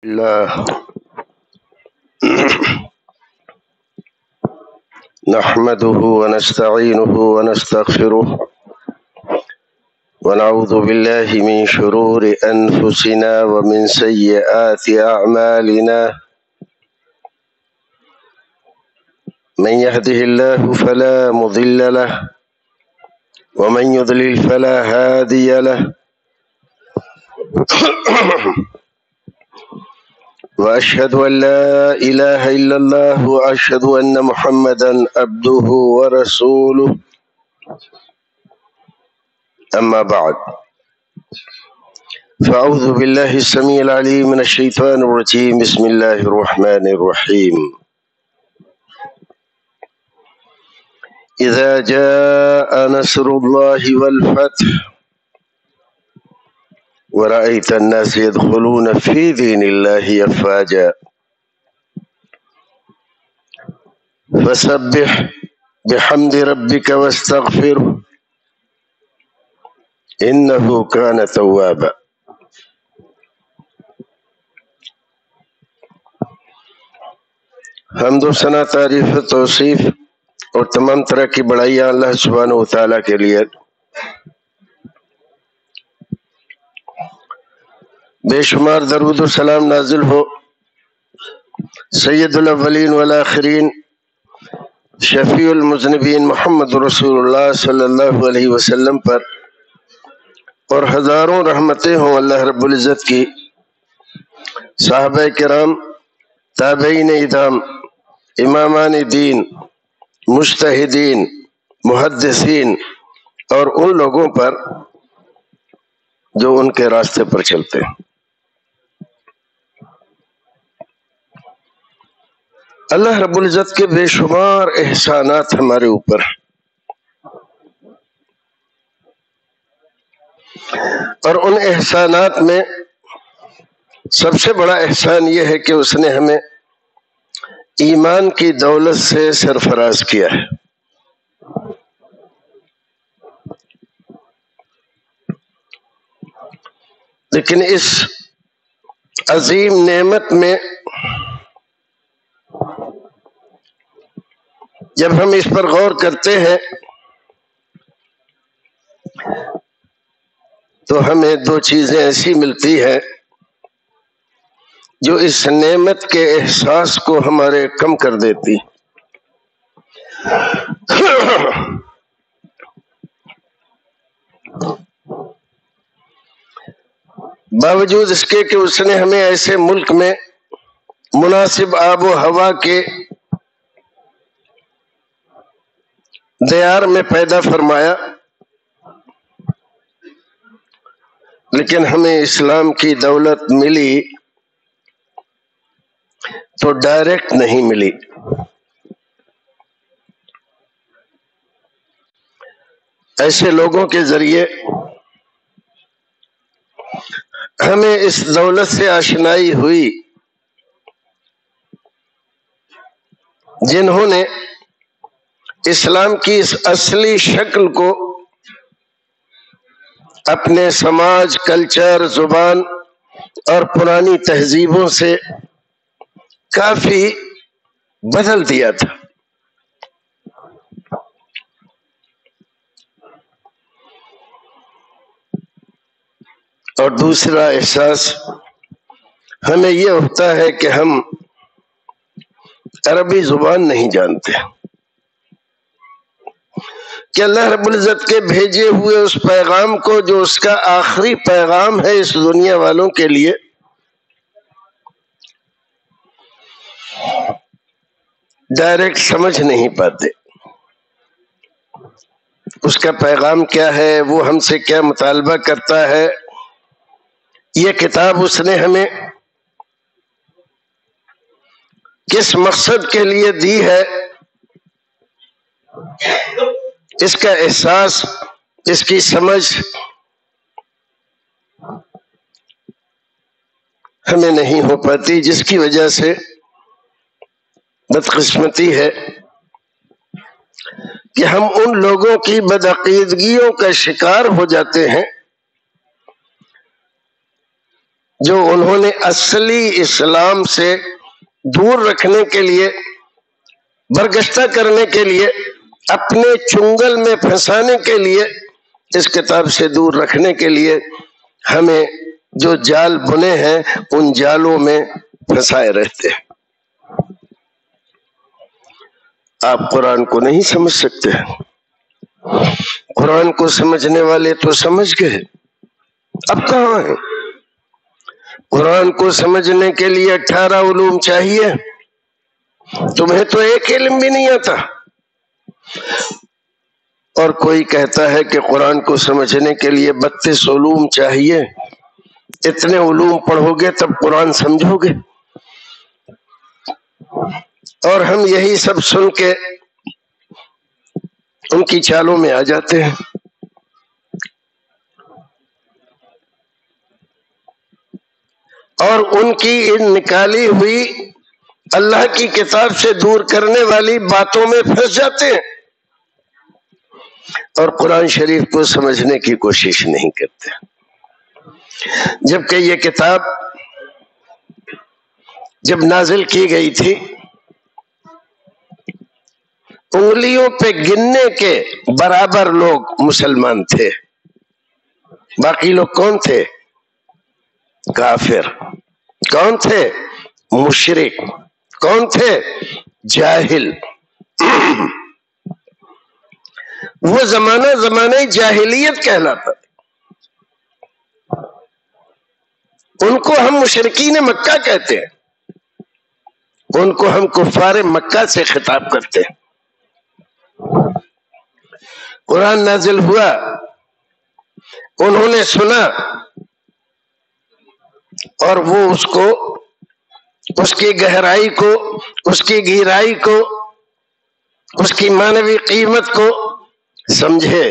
الله نحمده ونستعينه ونستغفره ونعوذ بالله من شرور أنفسنا ومن سيئات أعمالنا من يهده الله فلا مضل له ومن يضلل فلا هادي له وأشهد أن لا إله إلا الله وأشهد أن محمدا عبده ورسوله أما بعد فأعوذ بالله السميع العليم من الشيطان الرجيم بسم الله الرحمن الرحيم إذا جاء نصر الله والفتح ورأيت الناس يدخلون في دين الله أفواجا فسبح بحمد ربك واستغفره إنه كان توابا۔ حمد و ثنا، تعریف و توصیف اور تمام طرح کی بڑائیاں اللہ سبحانہ و تعالیٰ کے لیے۔ بے شمار درود و سلام نازل ہو سید الاولین والآخرین شفیع المذنبین محمد رسول اللہ صلی اللہ علیہ وسلم پر، اور ہزاروں رحمتیں ہوں اللہ رب العزت کی صحابہ کرام، تابعین ادام، امامان دین، مجتہدین، محدثین اور ان لوگوں پر جو ان کے راستے پر چلتے ہیں۔ اللہ رب العزت کے بے شمار احسانات ہمارے اوپر ہیں، اور ان احسانات میں سب سے بڑا احسان یہ ہے کہ اس نے ہمیں ایمان کی دولت سے سرفراز کیا ہے۔ لیکن اس عظیم نعمت میں جب ہم اس پر غور کرتے ہیں تو ہمیں دو چیزیں ایسی ملتی ہیں جو اس نعمت کے احساس کو ہمارے کم کر دیتی۔ باوجود اس کے کہ اس نے ہمیں ایسے ملک میں مناسب آب و ہوا کے دیار میں پیدا فرمایا، لیکن ہمیں اسلام کی دولت ملی تو ڈائریکٹ نہیں ملی۔ ایسے لوگوں کے ذریعے ہمیں اس دولت سے آشنائی ہوئی جنہوں نے اسلام کی اس اصلی شکل کو اپنے سماج، کلچر، زبان اور پرانی تہذیبوں سے کافی بدل دیا تھا۔ اور دوسرا احساس ہمیں یہ ہوتا ہے کہ ہم عربی زبان نہیں جانتے، کہ اللہ رب العزت کے بھیجے ہوئے اس پیغام کو جو اس کا آخری پیغام ہے اس دنیا والوں کے لیے، ڈائریکٹ سمجھ نہیں پاتے۔ اس کا پیغام کیا ہے، وہ ہم سے کیا مطالبہ کرتا ہے، یہ کتاب اس نے ہمیں کس مقصد کے لیے دی ہے، اس کا احساس، اس کی سمجھ ہمیں نہیں ہو پاتی، جس کی وجہ سے بدقسمتی ہے کہ ہم ان لوگوں کی بدعقیدگیوں کا شکار ہو جاتے ہیں جو انہوں نے اصلی اسلام سے دور رکھنے کے لیے، برگشتہ کرنے کے لیے، اپنے چنگل میں پھنسانے کے لیے، اس کتاب سے دور رکھنے کے لیے ہمیں جو جال بنے ہیں ان جالوں میں پھنسائے رہتے ہیں۔ آپ قرآن کو نہیں سمجھ سکتے، قرآن کو سمجھنے والے تو سمجھ گئے، اب کہاں ہیں؟ قرآن کو سمجھنے کے لیے 18 علوم چاہیے، تمہیں تو ایک علم بھی نہیں آتا، اور کوئی کہتا ہے کہ قرآن کو سمجھنے کے لیے 32 علوم چاہیے، اتنے علوم پڑھو گے تب قرآن سمجھو گے۔ اور ہم یہی سب سن کے ان کی چالوں میں آ جاتے ہیں۔ اور ان کی ان نکالی ہوئی اللہ کی کتاب سے دور کرنے والی باتوں میں پھنس جاتے ہیں اور قرآن شریف کو سمجھنے کی کوشش نہیں کرتے، جبکہ یہ کتاب جب نازل کی گئی تھی انگلیوں پہ گننے کے برابر لوگ مسلمان تھے، باقی لوگ کون تھے؟ کافر۔ کون تھے؟ مشرک۔ کون تھے؟ جاہل۔ وہ زمانہ جاہلیت کہلاتا تھا، ان کو ہم مشرکین مکہ کہتے ہیں، ان کو ہم کفار مکہ سے خطاب کرتے ہیں۔ قرآن نازل ہوا، انہوں نے سنا اور وہ اس کو، اس کی گہرائی کو، اس کی گہرائی کو، اس کی معنوی قیمت کو سمجھے،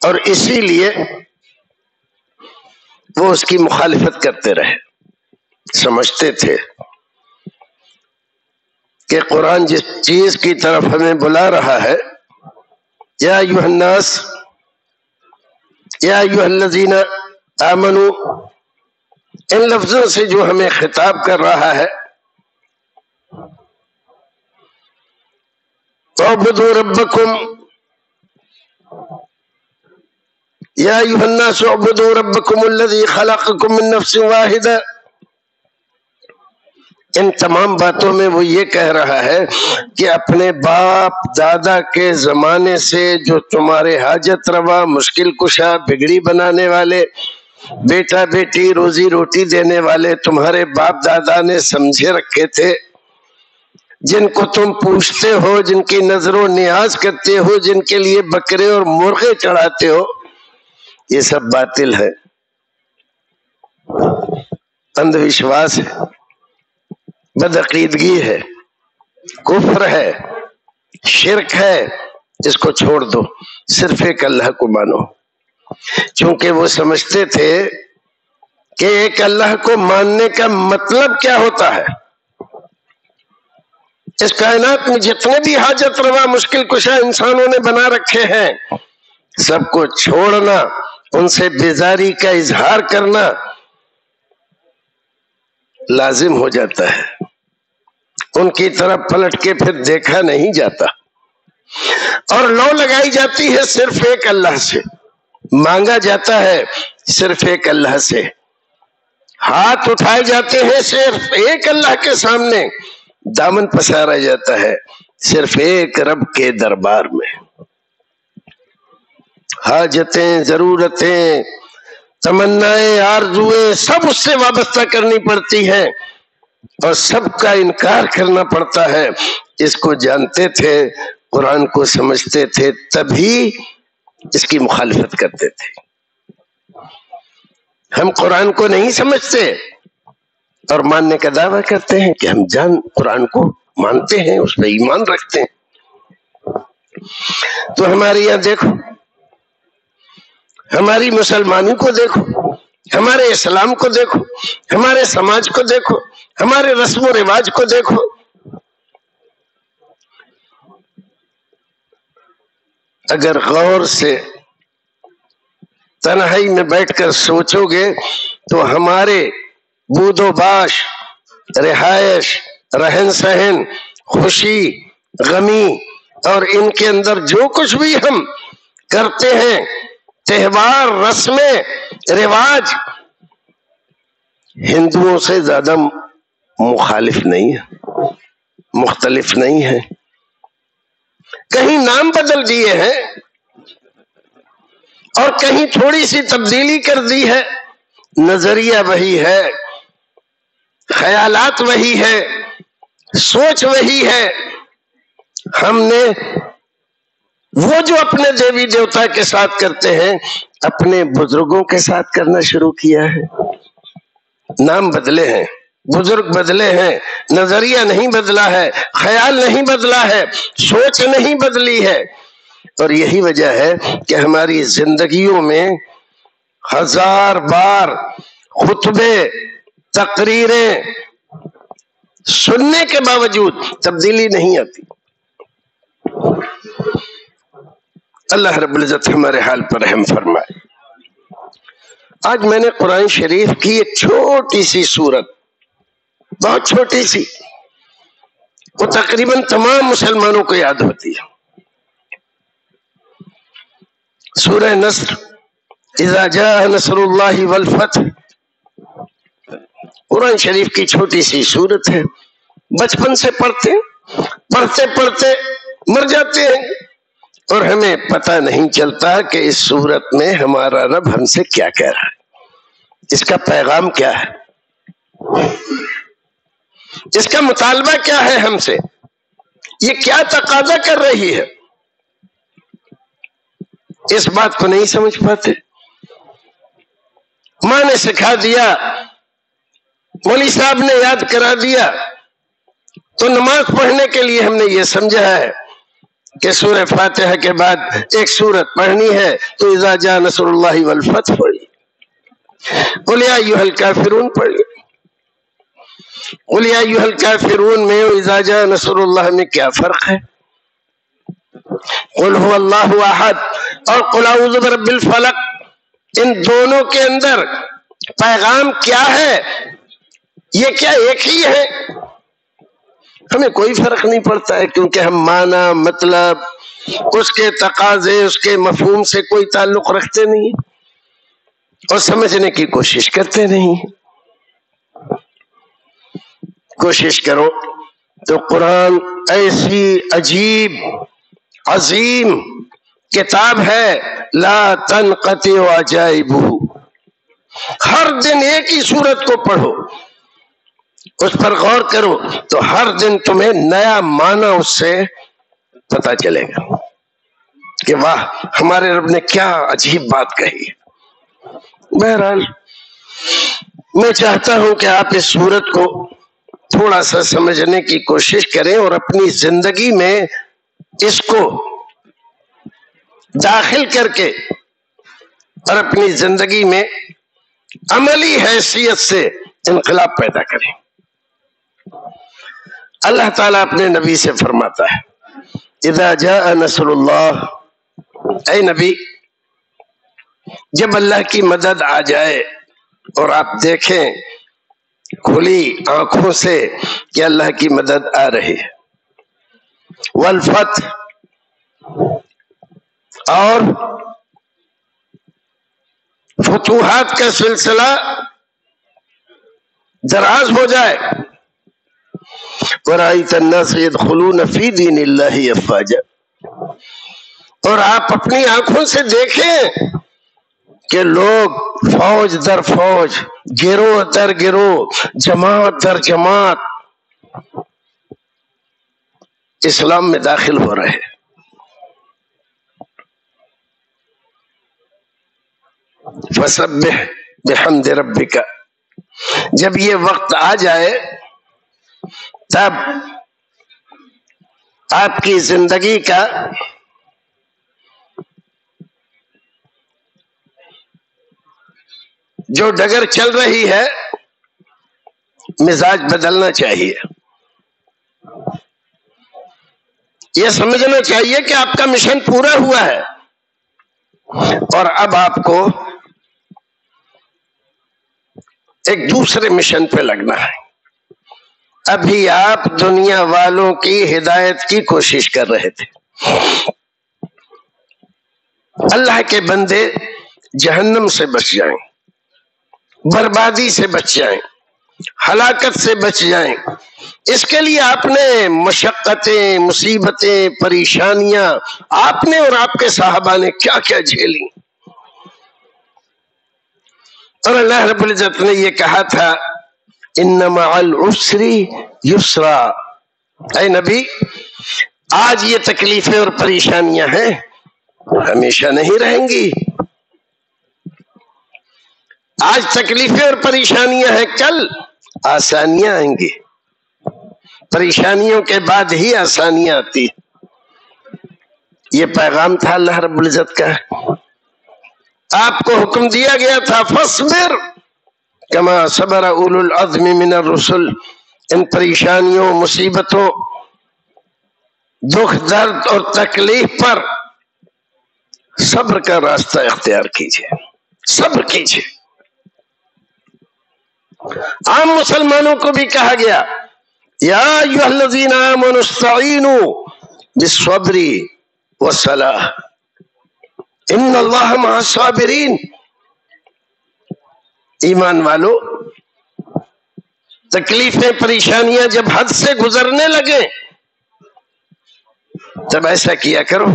اور اسی لیے وہ اس کی مخالفت کرتے رہے۔ سمجھتے تھے کہ قرآن جس چیز کی طرف ہمیں بلا رہا ہے، یا ایھا الناس، یا ایھا الذین آمنو، ان لفظوں سے جو ہمیں خطاب کر رہا ہے، اعبدوا ربکم، یا ایھا الناس اعبدوا ربکم الذی خلقکم من نفس واحدہ، ان تمام باتوں میں وہ یہ کہہ رہا ہے کہ اپنے باپ دادا کے زمانے سے جو تمہارے حاجت روا، مشکل کشا، بگڑی بنانے والے، بیٹا بیٹی روزی روٹی دینے والے تمہارے باپ دادا نے سمجھے رکھے تھے، جن کو تم پوچھتے ہو، جن کی نظر و نیاز کرتے ہو، جن کے لیے بکرے اور مرغے چڑھاتے ہو، یہ سب باطل ہے، اندھ وشواس ہے، بدعقیدگی ہے، کفر ہے، شرک ہے، اس کو چھوڑ دو، صرف ایک اللہ کو مانو۔ چونکہ وہ سمجھتے تھے کہ ایک اللہ کو ماننے کا مطلب کیا ہوتا ہے۔ اس کائنات میں جتنے بھی حاجت روا مشکل کشا انسانوں نے بنا رکھے ہیں، سب کو چھوڑنا، ان سے بیزاری کا اظہار کرنا لازم ہو جاتا ہے، ان کی طرف پلٹ کے پھر دیکھا نہیں جاتا، اور لو لگائی جاتی ہے صرف ایک اللہ سے، مانگا جاتا ہے صرف ایک اللہ سے، ہاتھ اٹھائے جاتے ہیں صرف ایک اللہ کے سامنے، دامن پسارا جاتا ہے صرف ایک رب کے دربار میں۔ حاجتیں، ضرورتیں، تمنائیں، آرزویں سب اس سے وابستہ کرنی پڑتی ہیں، اور سب کا انکار کرنا پڑتا ہے۔ اس کو جانتے تھے، قرآن کو سمجھتے تھے، تبھی اس کی مخالفت کرتے تھے۔ ہم قرآن کو نہیں سمجھتے اور ماننے کا دعویٰ کرتے ہیں کہ ہم قرآن کو مانتے ہیں، اس پہ ایمان رکھتے ہیں۔ تو ہمارے یہاں دیکھو، ہماری مسلمانی کو دیکھو، ہمارے اسلام کو دیکھو، ہمارے سماج کو دیکھو، ہمارے رسم و رواج کو دیکھو، اگر غور سے تنہائی میں بیٹھ کر سوچو گے تو ہمارے بود و باش، رہائش، رہن سہن، خوشی، غمی اور ان کے اندر جو کچھ بھی ہم کرتے ہیں، تہوار، رسمیں، رواج، ہندوؤں سے زیادہ مخالف نہیں ہے، مختلف نہیں ہے۔ کہیں نام بدل دیے ہیں اور کہیں تھوڑی سی تبدیلی کر دی ہے، نظریہ وہی ہے، خیالات وہی ہے، سوچ وہی ہے۔ ہم نے وہ جو اپنے دیوی دیوتا کے ساتھ کرتے ہیں اپنے بزرگوں کے ساتھ کرنا شروع کیا ہے۔ نام بدلے ہیں، بزرگ بدلے ہیں، نظریہ نہیں بدلا ہے، خیال نہیں بدلا ہے، سوچ نہیں بدلی ہے۔ اور یہی وجہ ہے کہ ہماری زندگیوں میں 1000 بار خطبے، تقریریں سننے کے باوجود تبدیلی نہیں آتی۔ اللہ رب العزت ہمارے حال پر رحم فرمائے۔ آج میں نے قرآن شریف کی ایک چھوٹی سی سورت، بہت چھوٹی سی، وہ تقریباً تمام مسلمانوں کو یاد ہوتی ہے، سورہ نصر، اذا جاء نصر اللہ والفتح۔ قرآن شریف کی چھوٹی سی سورت ہے، بچپن سے پڑھتے پڑھتے مر جاتے ہیں اور ہمیں پتہ نہیں چلتا کہ اس سورت میں ہمارا رب ہم سے کیا کہہ رہا ہے، اس کا پیغام کیا ہے، اس کا مطالبہ کیا ہے ہم سے، یہ کیا تقاضا کر رہی ہے۔ اس بات کو نہیں سمجھ پاتے۔ ماں نے سکھا دیا، مولوی صاحب نے یاد کرا دیا، تو نماز پڑھنے کے لیے ہم نے یہ سمجھا ہے کہ سورہ فاتحہ کے بعد ایک سورت پڑھنی ہے تو اذا جاء نصر اللہ والفتح پڑھی، قل یا ایھا الکافرون پڑھی۔ قل یا ایھا الکافرون میں اذا جاء نصر اللہ میں کیا فرق ہے؟ قل هو اللہ احد اور قل اعوذ برب الفلق، ان دونوں کے اندر پیغام کیا ہے؟ یہ کیا ایک ہی ہے؟ ہمیں کوئی فرق نہیں پڑتا ہے، کیونکہ ہم معنی، مطلب، اس کے تقاضے، اس کے مفہوم سے کوئی تعلق رکھتے نہیں اور سمجھنے کی کوشش کرتے نہیں۔ کوشش کرو تو قرآن ایسی عجیب عظیم کتاب ہے، لا تنقطع عجائبہ، ہر دن ایک ہی سورت کو پڑھو، اس پر غور کرو تو ہر دن تمہیں نیا معنی اس سے پتا چلے گا کہ واہ ہمارے رب نے کیا عجیب بات کہی۔ بہرحال میں چاہتا ہوں کہ آپ اس سورت کو تھوڑا سا سمجھنے کی کوشش کریں اور اپنی زندگی میں اس کو داخل کر کے اور اپنی زندگی میں عملی حیثیت سے انقلاب پیدا کریں۔ اللہ تعالیٰ اپنے نبی سے فرماتا ہے اذا جاء نصر اللہ، اے نبی جب اللہ کی مدد آ جائے اور آپ دیکھیں کھلی آنکھوں سے کہ اللہ کی مدد آ رہی ہے، والفتح اور فتوحات کا سلسلہ دراز ہو جائے، وَرَأَيْتَ النَّاسَ يَدْخُلُونَ فِي دِينِ اللَّهِ أَفْوَاجًا، اور آپ اپنی آنکھوں سے دیکھیں کہ لوگ فوج در فوج، گروہ در گروہ، جماعت در جماعت اسلام میں داخل ہو رہے ہیں۔ فَسَبِّحْ بِحَمْدِ رَبِّكَ، جب یہ وقت آ جائے تب آپ کی زندگی کا جو ڈگر چل رہی ہے مزاج بدلنا چاہیے، یہ سمجھنا چاہیے کہ آپ کا مشن پورا ہوا ہے اور اب آپ کو ایک دوسرے مشن پہ لگنا ہے۔ ابھی آپ دنیا والوں کی ہدایت کی کوشش کر رہے تھے۔ اللہ کے بندے جہنم سے بچ جائیں، بربادی سے بچ جائیں، ہلاکت سے بچ جائیں، اس کے لیے آپ نے مشقتیں، مصیبتیں، پریشانیاں آپ نے اور آپ کے صحابہ نے کیا کیا جھیلی۔ اور اللہ رب العزت نے یہ کہا تھا ان مع العسر یسرا، اے نبی آج یہ تکلیفیں اور پریشانیاں ہیں، ہمیشہ نہیں رہیں گی۔ آج تکلیفیں اور پریشانیاں ہیں، کل آسانیاں آئیں گی۔ پریشانیوں کے بعد ہی آسانیاں آتی۔ یہ پیغام تھا اللہ رب العزت کا۔ آپ کو حکم دیا گیا تھا فاصبر کما صبر اولو العزم من الرسل، ان پریشانیوں، مصیبتوں، دکھ، درد اور تکلیف پر صبر کا راستہ اختیار کیجیے، صبر کیجیے۔ عام مسلمانوں کو بھی کہا گیا یا ایھا الذین آمنوا استعینوا بالصبر والصلاۃ ان اللہ مع الصابرین۔ ایمان والو، تکلیفیں، پریشانیاں جب حد سے گزرنے لگے تب ایسا کیا کرو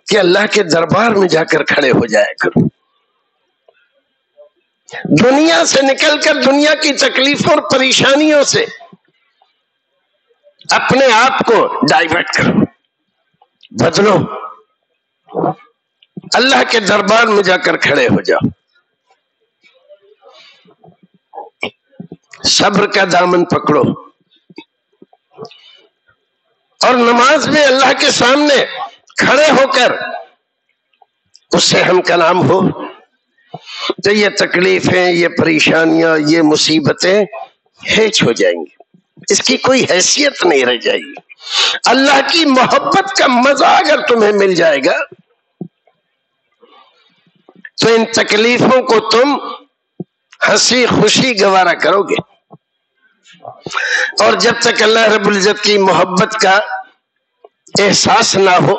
کہ اللہ کے دربار میں جا کر کھڑے ہو جایا کرو۔ دنیا سے نکل کر دنیا کی تکلیفوں اور پریشانیوں سے اپنے آپ کو ڈائیورٹ کرو، بدلو، اللہ کے دربار میں جا کر کھڑے ہو جاؤ۔ صبر کا دامن پکڑو اور نماز میں اللہ کے سامنے کھڑے ہو کر اس سے ہم کلام ہو تو یہ تکلیفیں، یہ پریشانیاں، یہ مصیبتیں ہیچ ہو جائیں گی، اس کی کوئی حیثیت نہیں رہ جائے گی۔ اللہ کی محبت کا مزہ اگر تمہیں مل جائے گا تو ان تکلیفوں کو تم ہنسی خوشی گوارا کرو گے۔ اور جب تک اللہ رب العزت کی محبت کا احساس نہ ہو،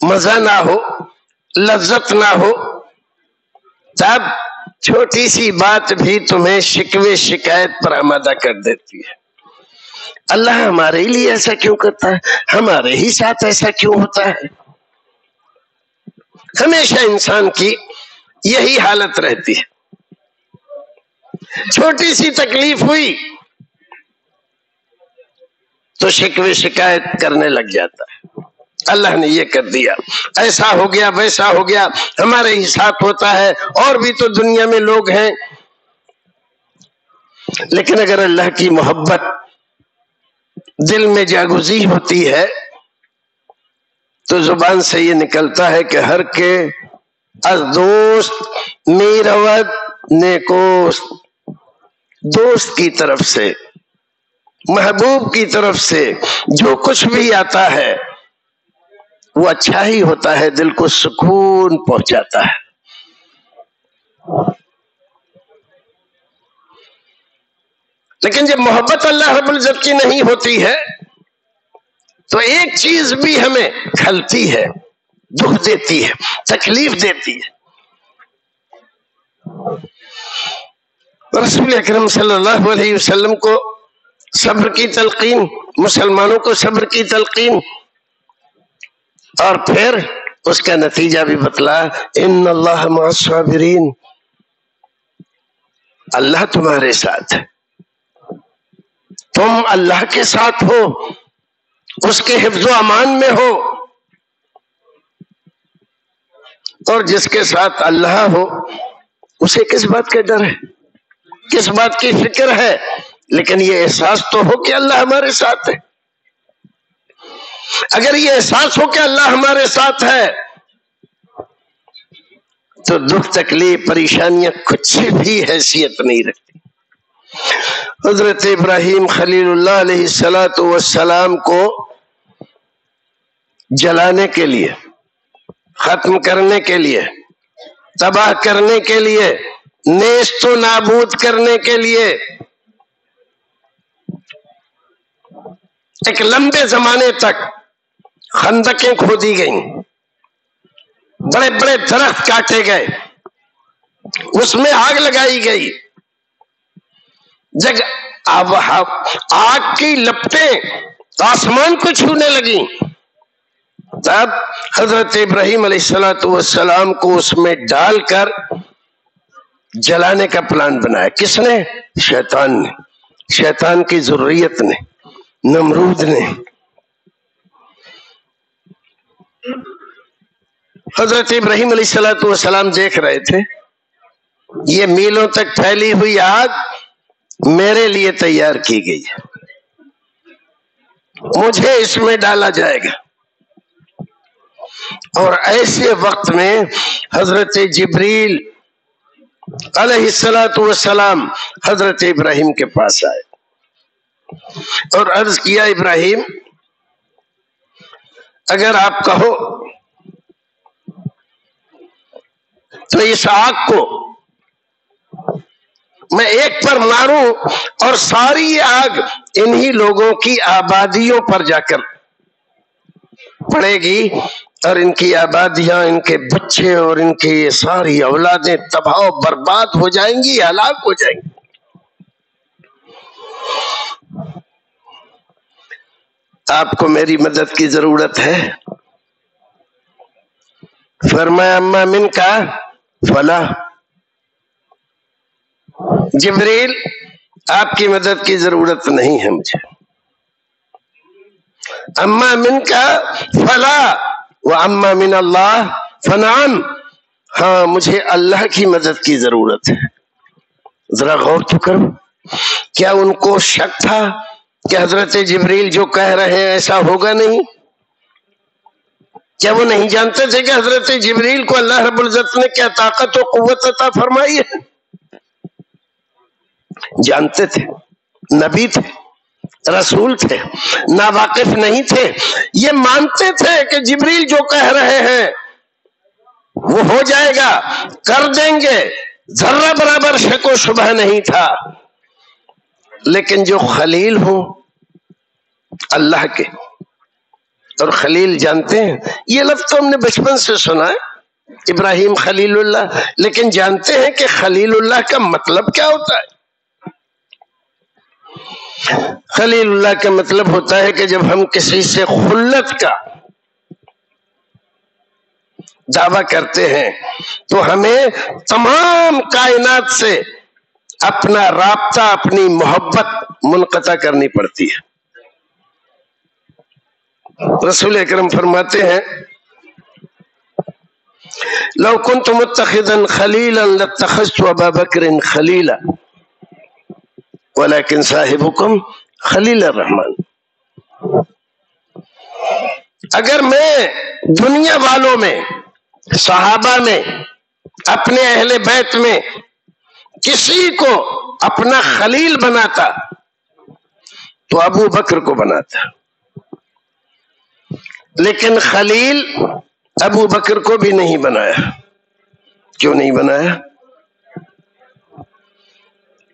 مزہ نہ ہو، لذت نہ ہو، تب چھوٹی سی بات بھی تمہیں شکوے شکایت پر آمادہ کر دیتی ہے۔ اللہ ہمارے لیے ایسا کیوں کرتا ہے؟ ہمارے ہی ساتھ ایسا کیوں ہوتا ہے؟ ہمیشہ انسان کی یہی حالت رہتی ہے، چھوٹی سی تکلیف ہوئی تو شکوے شکایت کرنے لگ جاتا ہے۔ اللہ نے یہ کر دیا، ایسا ہو گیا، ویسا ہو گیا، ہمارے ہی ساتھ ہوتا ہے، اور بھی تو دنیا میں لوگ ہیں۔ لیکن اگر اللہ کی محبت دل میں جاگزی ہوتی ہے تو زبان سے یہ نکلتا ہے کہ ہر کے از دوست میرود نیکوست، دوست کی طرف سے، محبوب کی طرف سے جو کچھ بھی آتا ہے وہ اچھا ہی ہوتا ہے، دل کو سکون پہنچاتا ہے۔ لیکن جب محبت اللہ رب العزت کی نہیں ہوتی ہے تو ایک چیز بھی ہمیں کھلتی ہے، دکھ دیتی ہے، تکلیف دیتی ہے۔ رسول اکرم صلی اللہ علیہ وسلم کو صبر کی تلقین، مسلمانوں کو صبر کی تلقین، اور پھر اس کا نتیجہ بھی بتلا ان اللہ مع الصابرین، اللہ تمہارے ساتھ ہے، تم اللہ کے ساتھ ہو، اس کے حفظ و امان میں ہو، اور جس کے ساتھ اللہ ہو اسے کس بات کا ڈر ہے، کس بات کی فکر ہے؟ لیکن یہ احساس تو ہو کہ اللہ ہمارے ساتھ ہے۔ اگر یہ احساس ہو کہ اللہ ہمارے ساتھ ہے تو دکھ، تکلیف، پریشانیاں کچھ بھی حیثیت نہیں رکھتی۔ حضرت ابراہیم خلیل اللہ علیہ السلام کو جلانے کے لیے، ختم کرنے کے لیے، تباہ کرنے کے لیے نیست و نابود کرنے کے لیے ایک لمبے زمانے تک خندقیں کھودی گئیں، بڑے بڑے درخت کاٹے گئے، اس میں آگ لگائی گئی، جب آگ کی لپٹیں آسمان کو چھونے لگیں، تب حضرت ابراہیم علیہ السلام کو اس میں ڈال کر جلانے کا پلان بنایا۔ کس نے؟ شیطان نے، شیطان کی ذریت نے، نمرود نے۔ حضرت ابراہیم علیہ السلام دیکھ رہے تھے یہ میلوں تک پھیلی ہوئی آگ میرے لیے تیار کی گئی ہے، مجھے اس میں ڈالا جائے گا۔ اور ایسے وقت میں حضرت جبریل علیہ السلام حضرت ابراہیم کے پاس آئے اور عرض کیا، ابراہیم اگر آپ کہو تو اس آگ کو میں ایک پر ماروں اور ساری آگ انہی لوگوں کی آبادیوں پر جا کر پڑے گی اور ان کی آبادیاں، ان کے بچے اور ان کی یہ ساری اولادیں تباہ و برباد ہو جائیں گی، ہلاک ہو جائیں گی۔ آپ کو میری مدد کی ضرورت ہے؟ فرمایا اما من کا فلا، جبریل آپ کی مدد کی ضرورت نہیں ہے مجھے۔ اما من کا فلا واما من اللہ فنعم، ہاں مجھے اللہ کی مدد کی ضرورت ہے۔ ذرا غور تو کرو، کیا ان کو شک تھا کہ حضرت جبریل جو کہہ رہے ہیں ایسا ہوگا نہیں؟ کیا وہ نہیں جانتے تھے کہ حضرت جبریل کو اللہ رب العزت نے کیا طاقت و قوت عطا فرمائی ہے؟ جانتے تھے، نبی تھے، رسول تھے، ناواقف نہیں تھے، یہ مانتے تھے کہ جبریل جو کہہ رہے ہیں وہ ہو جائے گا، کر دیں گے، ذرہ برابر شک و شبہ نہیں تھا۔ لیکن جو خلیل ہوں اللہ کے، اور خلیل جانتے ہیں، یہ لفظ تو ہم نے بچپن سے سنا ہے، ابراہیم خلیل اللہ، لیکن جانتے ہیں کہ خلیل اللہ کا مطلب کیا ہوتا ہے؟ خلیل اللہ کا مطلب ہوتا ہے کہ جب ہم کسی سے خلت کا دعویٰ کرتے ہیں تو ہمیں تمام کائنات سے اپنا رابطہ، اپنی محبت منقطع کرنی پڑتی ہے۔ رسول اکرم فرماتے ہیں لو كنت متخذا خلیلا لاتخذت ابا بکر خلیلا ولكن صاحبكم خلیل الرحمن۔ اگر میں دنیا والوں میں، صحابہ میں، اپنے اہل بیت میں کسی کو اپنا خلیل بناتا تو ابو بکر کو بناتا، لیکن خلیل ابو بکر کو بھی نہیں بنایا۔ کیوں نہیں بنایا؟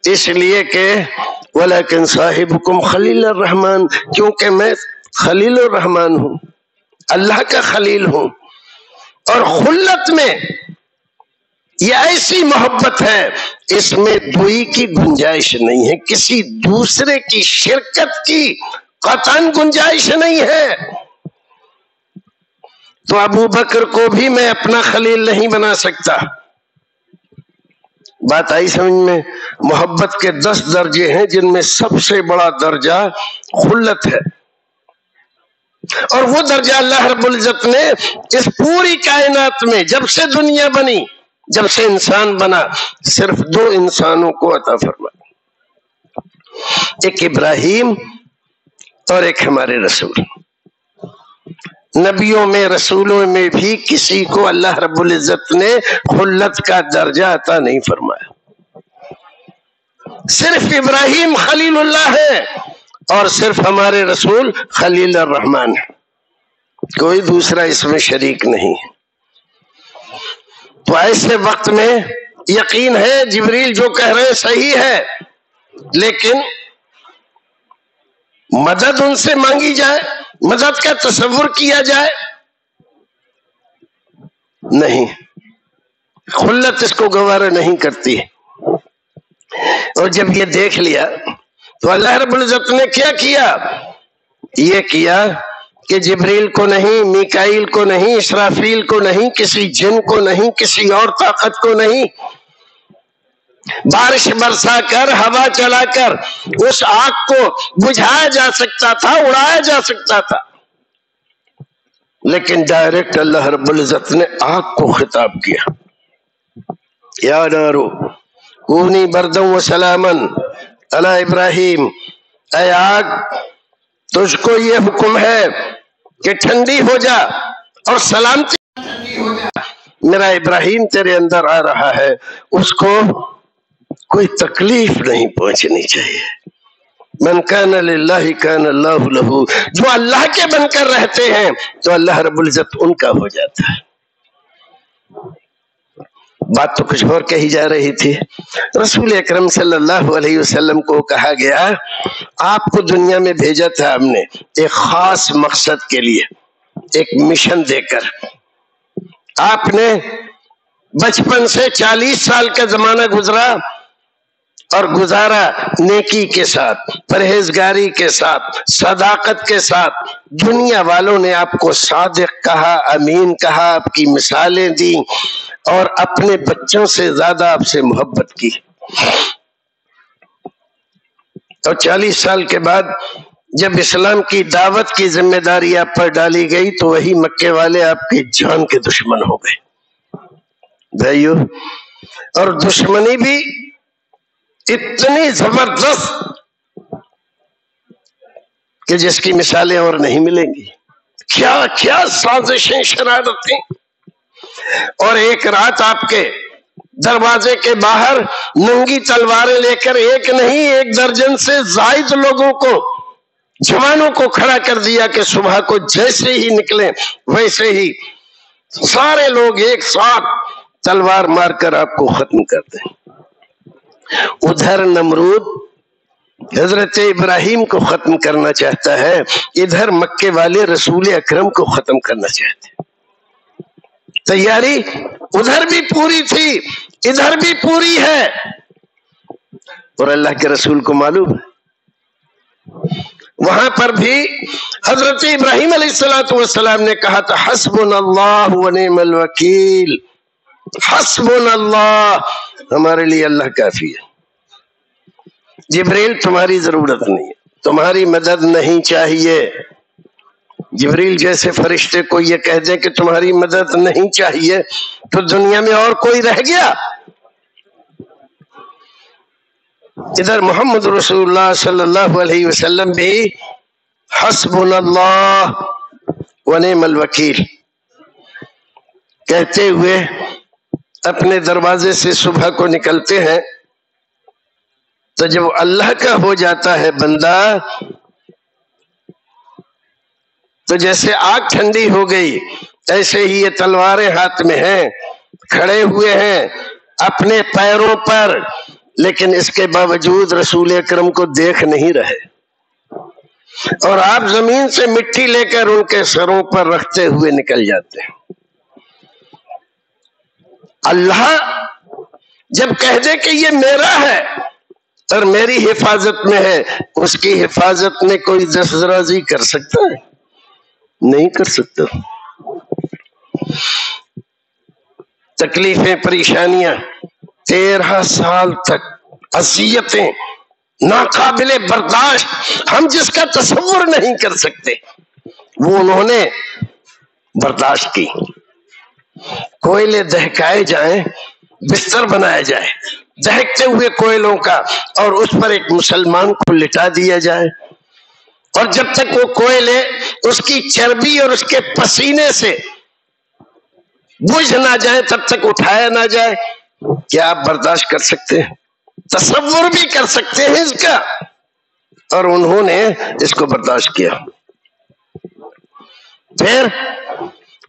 اس لیے کہ ولیکن صاحبکم خلیل الرحمن، کیونکہ میں خلیل الرحمن ہوں، اللہ کا خلیل ہوں۔ اور خلت میں یہ ایسی محبت ہے، اس میں دوئی کی گنجائش نہیں ہے، کسی دوسرے کی شرکت کی قطعاً گنجائش نہیں ہے۔ تو ابو بکر کو بھی میں اپنا خلیل نہیں بنا سکتا۔ بات آئی سمجھ میں؟ محبت کے 10 درجے ہیں، جن میں سب سے بڑا درجہ خلت ہے، اور وہ درجہ اللہ رب العزت نے اس پوری کائنات میں جب سے دنیا بنی، جب سے انسان بنا، صرف 2 انسانوں کو عطا فرمایا، ایک ابراہیم اور ایک ہمارے رسول۔ نبیوں میں، رسولوں میں بھی کسی کو اللہ رب العزت نے خلت کا درجہ عطا نہیں فرمایا، صرف ابراہیم خلیل اللہ ہے اور صرف ہمارے رسول خلیل الرحمن ہے، کوئی دوسرا اس میں شریک نہیں۔ تو ایسے وقت میں یقین ہے جبریل جو کہہ رہے ہیں صحیح ہے، لیکن مدد ان سے مانگی جائے، مدد کا تصور کیا جائے، نہیں، خلت اس کو گوارا نہیں کرتی۔ اور جب یہ دیکھ لیا تو اللہ رب العزت نے کیا کیا؟ یہ کیا کہ جبریل کو نہیں، میکائیل کو نہیں، اسرافیل کو نہیں، کسی جن کو نہیں، کسی اور طاقت کو نہیں، بارش برسا کر، ہوا چلا کر اس آگ کو بجھایا جا سکتا تھا، اڑایا جا سکتا تھا، لیکن ڈائریکٹ اللہ رب العزت نے آگ کو خطاب کیا، یا نارو کونی بردم و سلامن علی ابراہیم، اے آگ تجھ کو یہ حکم ہے کہ ٹھنڈی ہو جا اور سلامتی ٹھنڈی ہو جا، میرا ابراہیم تیرے اندر آ رہا ہے، اس کو کوئی تکلیف نہیں پہنچنی چاہیے۔ من کان للہ کان اللہ لہ، جو اللہ کے بن کر رہتے ہیں تو اللہ رب العزت ان کا ہو جاتا ہے۔ بات تو کچھ اور کہی جا رہی تھی۔ رسول اکرم صلی اللہ علیہ وسلم کو کہا گیا آپ کو دنیا میں بھیجا تھا ہم نے ایک خاص مقصد کے لیے، ایک مشن دے کر۔ آپ نے بچپن سے 40 سال کا زمانہ گزرا اور گزارا نیکی کے ساتھ، پرہیزگاری کے ساتھ، صداقت کے ساتھ۔ دنیا والوں نے آپ کو صادق کہا، امین کہا، آپ کی مثالیں دی اور اپنے بچوں سے زیادہ آپ سے محبت کی۔ اور 40 سال کے بعد جب اسلام کی دعوت کی ذمہ داری آپ پر ڈالی گئی تو وہی مکے والے آپ کی جان کے دشمن ہو گئے بھائیو، اور دشمنی بھی اتنی زبردست کہ جس کی مثالیں اور نہیں ملیں گی۔ کیا کیا سازشیں، شرارتیں۔ اور ایک رات آپ کے دروازے کے باہر ننگی تلواریں لے کر ایک نہیں 1 درجن سے زائد لوگوں کو، جوانوں کو کھڑا کر دیا کہ صبح کو جیسے ہی نکلیں ویسے ہی سارے لوگ ایک ساتھ تلوار مار کر آپ کو ختم کر دیں۔ ادھر نمرود حضرت ابراہیم کو ختم کرنا چاہتا ہے، ادھر مکے والے رسول اکرم کو ختم کرنا چاہتے ہیں۔ تیاری ادھر بھی پوری تھی، ادھر بھی پوری ہے، اور اللہ کے رسول کو معلوم ہے۔ وہاں پر بھی حضرت ابراہیم علیہ السلام نے کہا تھا حسبنا اللہ ونعم الوکیل، حسبنا اللہ، ہمارے لیے اللہ کافی ہے۔ جبریل تمہاری ضرورت نہیں ہے، تمہاری مدد نہیں چاہیے۔ جبریل جیسے فرشتے کو یہ کہہ دیں کہ تمہاری مدد نہیں چاہیے تو دنیا میں اور کوئی رہ گیا؟ ادھر محمد رسول اللہ صلی اللہ علیہ وسلم بھی حسبنا اللہ ونعم الوکیل کہتے ہوئے اپنے دروازے سے صبح کو نکلتے ہیں، تو جب اللہ کا ہو جاتا ہے بندہ تو جیسے آگ ٹھنڈی ہو گئی ایسے ہی یہ تلواریں ہاتھ میں ہیں، کھڑے ہوئے ہیں اپنے پیروں پر، لیکن اس کے باوجود رسول اکرم کو دیکھ نہیں رہے، اور آپ زمین سے مٹی لے کر ان کے سروں پر رکھتے ہوئے نکل جاتے ہیں۔ اللہ جب کہہ دے کہ یہ میرا ہے اور میری حفاظت میں ہے، اس کی حفاظت میں کوئی دسترازی کر سکتا ہے؟ نہیں کر سکتا۔ تکلیفیں، پریشانیاں، 13 سال تک اذیتیں ناقابل برداشت، ہم جس کا تصور نہیں کر سکتے، وہ انہوں نے برداشت کی۔ کوئلے دہکائے جائیں، بستر بنایا جائے دہکتے ہوئے کوئلوں کا، اور اس پر ایک مسلمان کو لٹا دیا جائے، اور جب تک وہ کوئلے اس کی چربی اور اس کے پسینے سے بجھ نہ جائے تب تک اٹھایا نہ جائے۔ کیا آپ برداشت کر سکتے ہیں؟ تصور بھی کر سکتے ہیں اس کا؟ اور انہوں نے اس کو برداشت کیا۔ پھر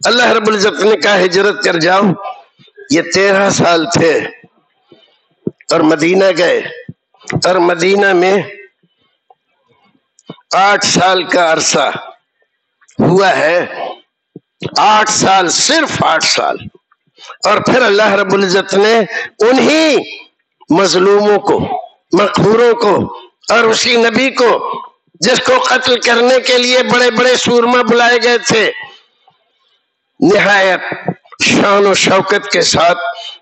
اللہ رب العزت نے کہا ہجرت کر جاؤ۔ یہ 13 سال تھے اور مدینہ گئے، اور مدینہ میں 8 سال کا عرصہ ہوا ہے، 8 سال، صرف 8 سال. اور پھر اللہ رب العزت نے انہی مظلوموں کو، مقہوروں کو، اور اسی نبی کو جس کو قتل کرنے کے لیے بڑے بڑے سورما بلائے گئے تھے، نہایت شان و شوکت کے ساتھ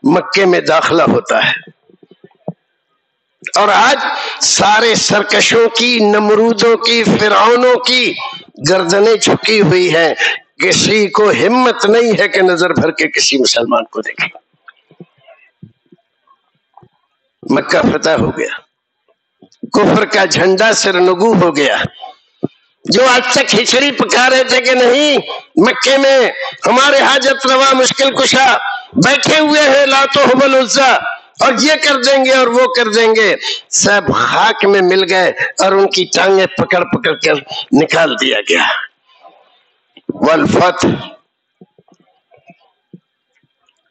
مکے میں داخلہ ہوتا ہے. اور آج سارے سرکشوں کی، نمرودوں کی، فرعونوں کی گردنیں جھکی ہوئی ہیں. کسی کو ہمت نہیں ہے کہ نظر بھر کے کسی مسلمان کو دیکھے. مکہ فتح ہو گیا، کفر کا جھنڈا سرنگو ہو گیا. جو آج تک کھچڑی پکا رہے تھے کہ نہیں مکے میں ہمارے حاجت روا مشکل کشا بیٹھے ہوئے ہیں لات و حبل عزا، اور یہ کر دیں گے اور وہ کر دیں گے، سب خاک میں مل گئے اور ان کی ٹانگیں پکڑ پکڑ کر نکال دیا گیا. والفتح،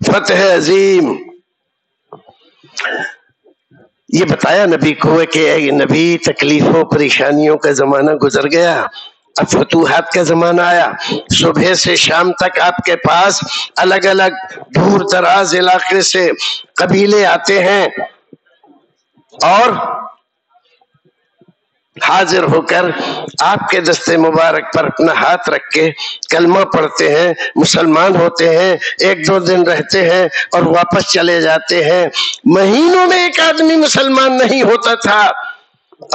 فتح عظیم. یہ بتایا نبی کو کہ اے نبی تکلیفوں پریشانیوں کا زمانہ گزر گیا، اب فتوحات کا زمانہ آیا. صبح سے شام تک آپ کے پاس الگ الگ دور دراز علاقے سے قبیلے آتے ہیں اور حاضر ہو کر آپ کے دستے مبارک پر اپنا ہاتھ رکھ کے کلمہ پڑھتے ہیں، مسلمان ہوتے ہیں، 1-2 دن رہتے ہیں اور واپس چلے جاتے ہیں. مہینوں میں ایک آدمی مسلمان نہیں ہوتا تھا.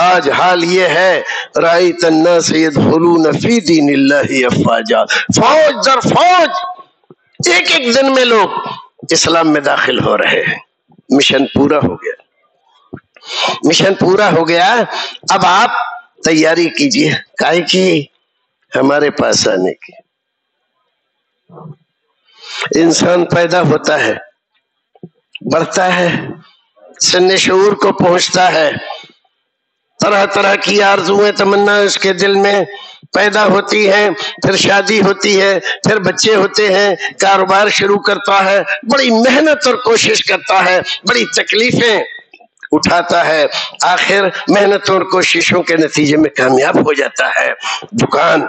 آج حال یہ ہے، رأیت الناس يدخلون فی دین اللہ افواجا، فوج در فوج ایک ایک دن میں لوگ اسلام میں داخل ہو رہے ہیں. مشن پورا ہو گیا، مشن پورا ہو گیا. اب آپ تیاری کیجئے. کائے کی؟ ہمارے پاس آنے کی. انسان پیدا ہوتا ہے، بڑھتا ہے، سن شعور کو پہنچتا ہے، طرح طرح کی آرزویں تمنا اس کے دل میں پیدا ہوتی ہیں، پھر شادی ہوتی ہے، پھر بچے ہوتے ہیں، کاروبار شروع کرتا ہے، بڑی محنت اور کوشش کرتا ہے، بڑی تکلیفیں اٹھاتا ہے، آخر محنت اور کوششوں کے نتیجے میں کامیاب ہو جاتا ہے. دکان،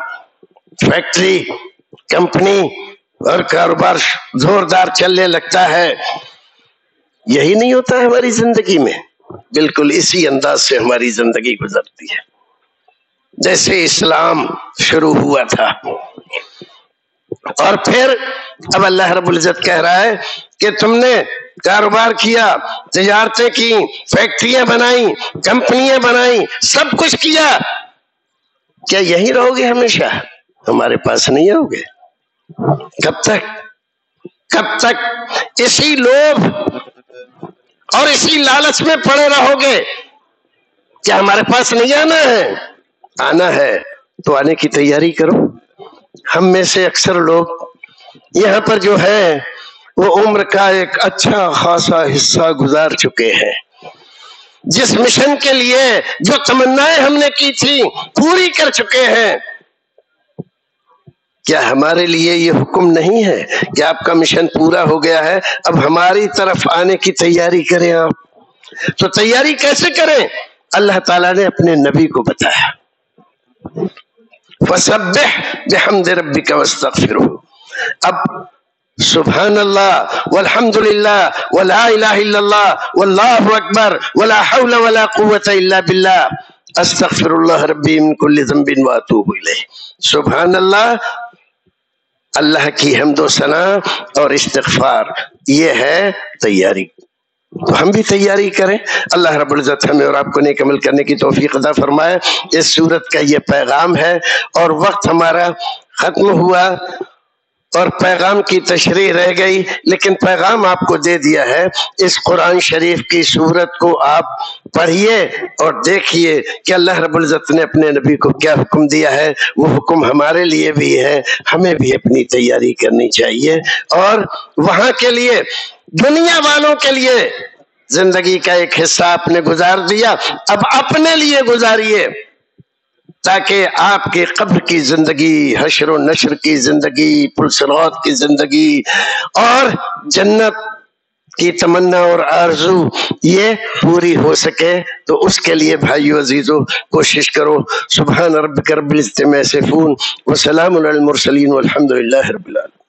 فیکٹری، کمپنی اور کاروبار زوردار چلنے لگتا ہے. یہی نہیں ہوتا ہے ہماری زندگی میں؟ بالکل اسی انداز سے ہماری زندگی گزرتی ہے جیسے اسلام شروع ہوا تھا. اور پھر اب اللہ رب العزت کہہ رہا ہے کہ تم نے کاروبار کیا، تجارتیں کی، فیکٹریاں بنائیں، کمپنیاں بنائیں، سب کچھ کیا، کیا یہی رہو گے ہمیشہ؟ ہمارے پاس نہیں آؤ گے. کب تک؟ کب تک اسی لوبھ اور اسی لالچ میں پڑے رہو گے؟ کیا ہمارے پاس نہیں آنا ہے؟ آنا ہے تو آنے کی تیاری کرو. ہم میں سے اکثر لوگ یہاں پر جو ہے وہ عمر کا ایک اچھا خاصا حصہ گزار چکے ہیں. جس مشن کے لیے جو تمنائیں ہم نے کی تھی پوری کر چکے ہیں. کیا ہمارے لیے یہ حکم نہیں ہے کہ آپ کا مشن پورا ہو گیا ہے، اب ہماری طرف آنے کی تیاری کریں؟ آپ تو تیاری کیسے کریں؟ اللہ تعالیٰ نے اپنے نبی کو بتایا، فسبح بحمد ربک واستغفرہ. اب سبحان اللہ والحمد للہ ولا الہ الا اللہ واللہ اکبر ولا حول ولا قوة الا باللہ استغفر اللہ ربی من کل ذنب واتوب الیہ. سبحان اللہ، اللہ کی حمد و ثنا اور استغفار، یہ ہے تیاری. تو ہم بھی تیاری کریں. اللہ رب العزت ہمیں اور آپ کو نیک عمل کرنے کی توفیق عطا فرمائے. اس سورت کا یہ پیغام ہے اور وقت ہمارا ختم ہوا اور پیغام کی تشریح رہ گئی، لیکن پیغام آپ کو دے دیا ہے. اس قرآن شریف کی سورت کو آپ پڑھیے اور دیکھیے کہ اللہ رب العزت نے اپنے نبی کو کیا حکم دیا ہے. وہ حکم ہمارے لیے بھی ہے، ہمیں بھی اپنی تیاری کرنی چاہیے. اور وہاں کے لیے، دنیا والوں کے لیے زندگی کا ایک حصہ آپ نے گزار دیا، اب اپنے لیے گزاریے تاکہ آپ کے قبر کی زندگی، حشر و نشر کی زندگی، پل صراط کی زندگی اور جنت کی تمنا اور آرزو یہ پوری ہو سکے تو اس کے لیے بھائیو عزیزو کوشش کرو. سبحان ربک رب العزت عما یصفون وسلام علی المرسلین والحمد للہ رب العالمین.